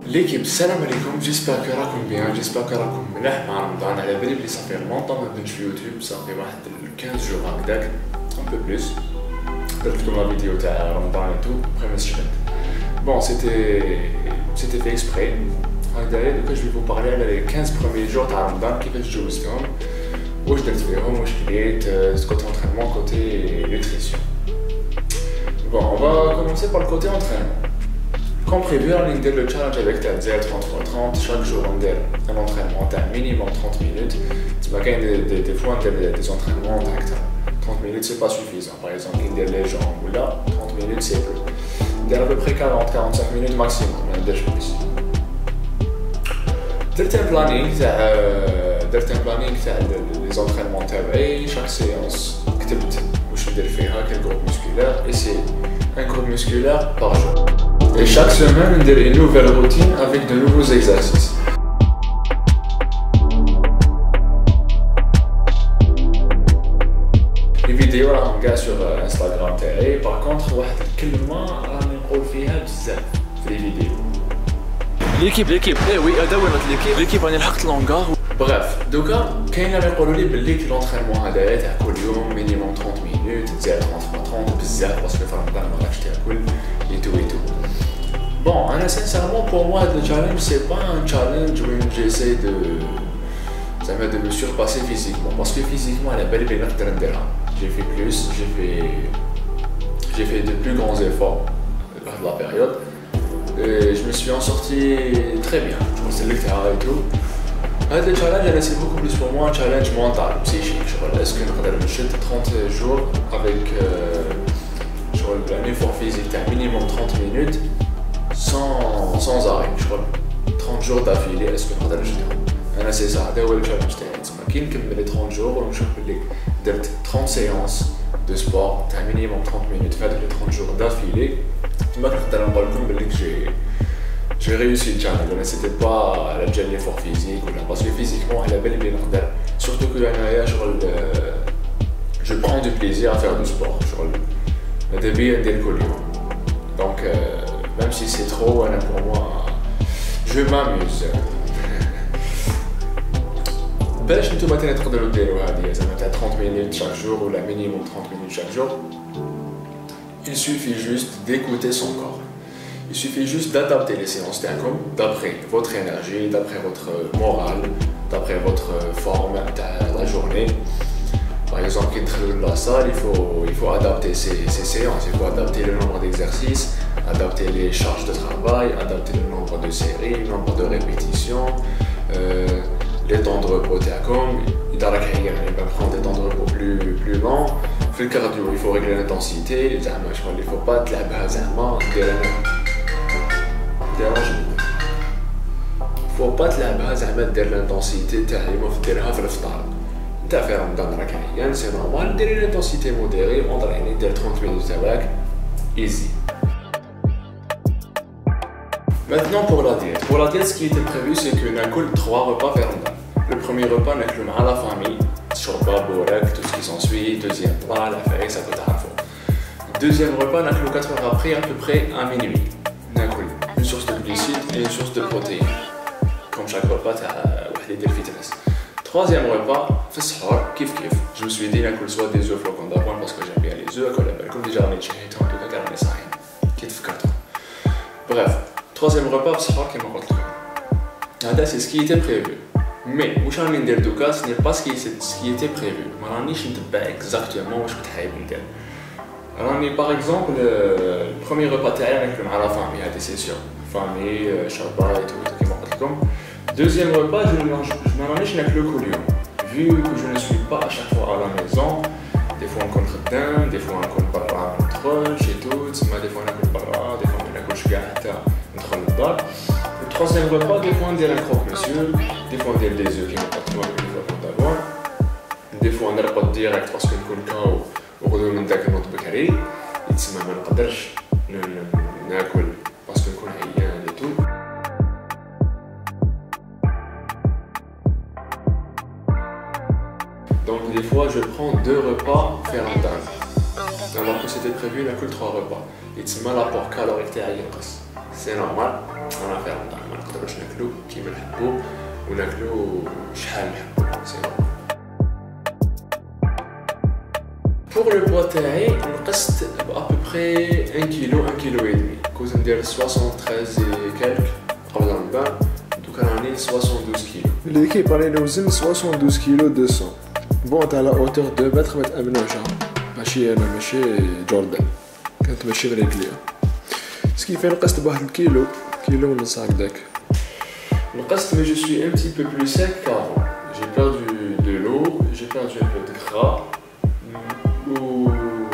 L'équipe, salam alaikum, j'espère que راكم bien, j'espère que راكم مليح مع رمضان. على بالي بلي صافي لونطون ما بديتش في يوتيوب، صافي واحد 15 جور هكداك un peu plus. درت لكم لا فيديو تاع رمضان et tout, après ما سجلت. Bon, c'était fait exprès. هكذايا دوكا je vais vous parler على les 15 premiers jours تاع رمضان كيفاش جوزتهم، واش درت فيهم، واش كليت، côté entraînement, côté nutrition. Bon, on va commencer par le côté entraînement. Comme prévu, on a le challenge avec ta ZL 30x30. Chaque jour, on a un entraînement à minimum 30 minutes. Tu vas gagner des fois des entraînements d'acteur. 30 minutes, c'est pas suffisant. Par exemple, on a les jambes ou là, 30 minutes, c'est peu. On a à peu près 40-45 minutes maximum. On a déjà plus. D'un planning, les entraînements تاعي. Chaque séance, كتبت واش ندير فيها quel groupe musculaire et c'est un groupe musculaire par jour. Et chaque semaine, on a une nouvelle routine avec de nouveaux exercices. Les vidéos là, on regarde sur Instagram. Par contre, واحد الكلمة راني نقول فيها بزاف في les vidéos. ليكيب ايه وي هذا وين ليكيب راني لحقت لونغار. Bref, دوكا كاين اللي يقولوا لي بلي لونترينمون هذايا تاع كل يوم مينيموم 30 minutes تزيد 30 بزاف باسكو في رمضان ما غاديش تاكل اي تو. Bon, sincèrement, pour moi, le challenge, c'est pas un challenge où j'essaie de me surpasser physiquement. Parce que physiquement, elle est belle et belle. J'ai fait plus, j'ai fait de plus grands efforts lors de la période. Et je me suis en sorti très bien. Je me suis dit et tout. Le challenge, c'est beaucoup plus pour moi un challenge mental, psychique. Est-ce que je peux 30 jours avec un effort physique à minimum 30 minutes sans arrêt, je crois 30 jours d'affilée, est-ce que je peux le faire? C'est ça, c'est le challenge. Je vais 30 jours, je vais 30 séances de sport, un minimum 30 minutes, faire les 30 jours d'affilée. Je vais dire que j'ai réussi le challenge, mais c'était pas l'effort physique, parce que physiquement, elle a bel et bien. Surtout que je prends du plaisir à faire du sport. Le début est dès le donc, même si c'est trop, pour moi, je m'amuse. باش نتوما تاني تقدروا ديروا هذه زعما تاع 30 minutes chaque jour ou la minimum 30 minutes chaque jour. Il suffit juste d'écouter son corps. Il suffit juste d'adapter les séances d'après votre énergie, d'après votre morale, d'après votre forme de la journée. Par exemple, dans la salle, il faut adapter ces séances, il faut adapter le nombre d'exercices, adapter les charges de travail, adapter le nombre de séries, le nombre de répétitions, les temps de repos. Il va prendre des temps de repos plus longs. Le cardio, il faut régler l'intensité. Il ne faut pas te la base il faut pas te la base de l'intensité. C'est normal, l'intensité modérée, on va 30 minutes avec easy. Maintenant pour la diète. Pour la diète, ce qui était prévu, c'est que nous avons 3 repas vers le premier repas, nous avons la famille, shorba, borek, tout ce qui s'ensuit. Deuxième plat, la fête, ça peut être. Deuxième repas, nous avons 4 heures après, à peu près à minuit. Nous avons une source de glucides et une source de protéines. Comme chaque repas, tu as des fitness. Troisième repas, kif. Je me suis dit que soit des œufs flocons d'avoine parce que j'aime bien les œufs, comme déjà on est chez en tout cas on est sahin. Kif 4. Bref, troisième repas, qui m'a dit c'est ce qui était prévu. Mais, ce n'est pas ce qui était prévu. Je ne sais pas exactement ce que je veux. Par exemple, le premier repas avec la famille, c'est sûr. Famille, shorba et tout, qui m'a dit. Deuxième repas, je mange le coulion. Vu que je ne suis pas à chaque fois à la maison, des fois on compte dedans, des fois on compte par là entre chez tout, des fois on compte par là, des fois on compte entre le bar. Le troisième repas, des fois on dit un croque-monsieur, des fois on dit des œufs qui n'ont pas trop une fois d'avoir. Des fois on repas direct parce que le cas où on donne un notre becquerie, il se met à l'encadrage, n'accole parce que qu'on a rien et tout. Donc des fois je prends 2 repas faire un dingue. alors que c'était prévu ناكل 3 repas. يتسمى l'apport calorique تاعي ينقص. C'est normal. أنا في رمضان ما نقدروش ناكلو كيما نحبو وناكلو شحال نحبو. C'est normal. Pour le poids تاعي نقصت à peu près 1 kg, 1 kg et demi. كنت ندير 73 et quelques قبل رمضان. دوكا راني 72 كيلو. L'équipe a les 72 kg 200. Bon, t'as la hauteur de 2 mètres, mais t'as ماشي جوردن. كانت ماشي رجلية. Ce qui fait نقصت بواحد الكيلو ونص هكداك. نقصت mais je suis un petit peu plus sec qu'avant. J'ai perdu de l'eau, j'ai perdu un peu de gras. Ou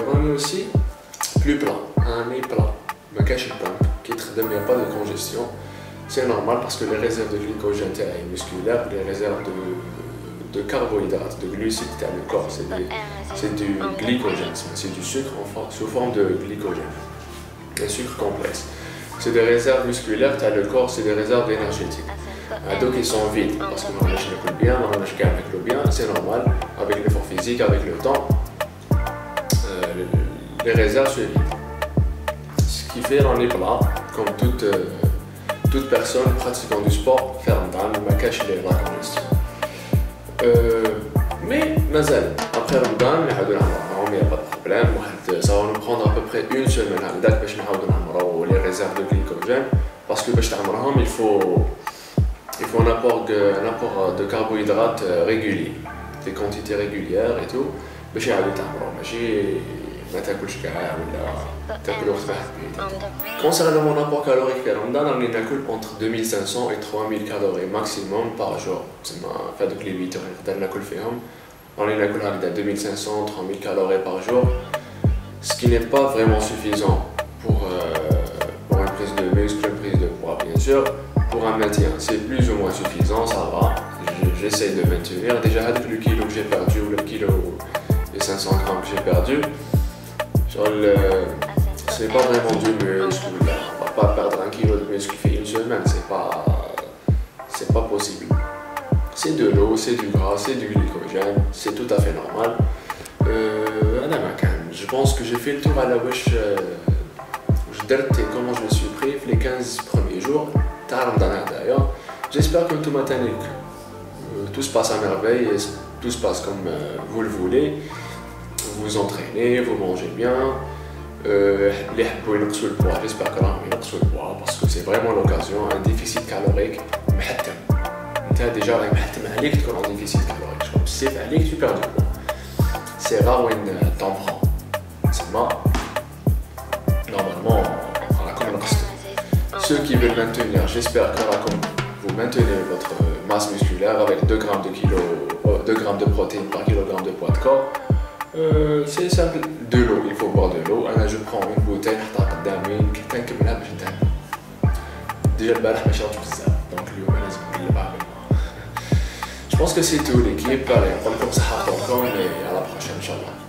راني aussi plus plat. راني plat. ما كاش البامب كي تخدم y a pas de congestion. C'est normal parce que les réserves de glycogène musculaires, les réserves de carbohydrates, de glucides dans le corps, c'est du glycogène, c'est du sucre sous forme de glycogène, un sucre complexe. C'est des réserves musculaires dans le corps, c'est des réserves énergétiques. Donc ils sont vides parce que on a bien, on a avec le bien, c'est normal, avec l'effort physique, avec le temps, les réserves se vident. Ce qui fait qu'on est plat, comme toute personne pratiquant du sport fait Ramadan, ma cache les la congestion. Mais mazal, après Ramadan, il n'y a pas de problème. Ça va nous prendre à peu près une semaine pour les réserves de glycogène. Parce que il faut un apport de carbohydrates régulier, des quantités régulières et tout. Concernant mon apport calorique, on est entre 2500 et 3000 calories maximum par jour. C'est fait de les 8 heures. On est à 2500 3000 calories par jour, ce qui n'est pas vraiment suffisant pour une prise de muscle, une prise de poids bien sûr. Pour un maintien, c'est plus ou moins suffisant, ça va. J'essaie de maintenir. Déjà, avec le kilo que j'ai perdu ou le kilo et 500 grammes que j'ai perdu. C'est pas vraiment du muscle, on va pas perdre 1 kg de muscle fait une semaine, c'est pas possible. C'est de l'eau, c'est du gras, c'est du glycogène, c'est tout à fait normal. Je pense que j'ai fait le tour à la wesh, comment je me suis pris les 15 premiers jours, d'ailleurs. J'espère que tout se passe à merveille et tout se passe comme vous le voulez. Vous vous entraînez, vous mangez bien. Les حبوا ينقصوا البوا, j'espère que راهم ينقصوا البوا parce que c'est vraiment l'occasion, un déficit calorique محتم. انت déjà راهي محتم عليك تكون en déficit calorique, je pense c'est عليك tu perds du poids. C'est rare وين t'en prends. تسمى normalement راكم نقصتوا. Ceux qui veulent maintenir, j'espère que vous maintenez votre masse musculaire avec 2 grammes de protéines par kilogramme de poids de corps. C'est simple, de l'eau, il faut boire de l'eau. Je prends une bouteille, déjà le balai, donc je pense que c'est tout l'équipe. Allez, on va comme ça, et à la prochaine, Inch'Allah.